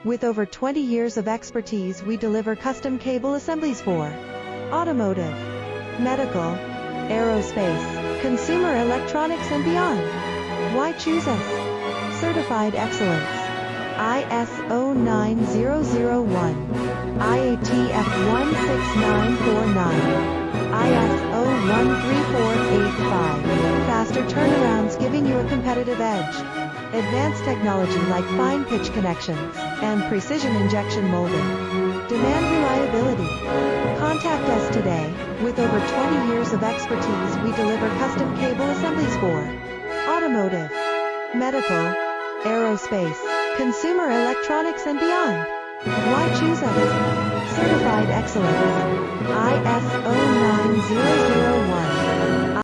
With over 20 years of expertise, we deliver custom cable assemblies for automotive, medical, aerospace, consumer electronics and beyond. Why choose us? Certified excellence. ISO 9001, IATF 16949, ISO 13485. Faster turnarounds giving you a competitive edge. Advanced technology like fine pitch connections and precision injection molding. Demand reliability. Contact us today. With over 20 years of expertise, we deliver custom cable assemblies for automotive, medical, aerospace, consumer electronics and beyond. Why choose us? Certified excellence. ISO 9001.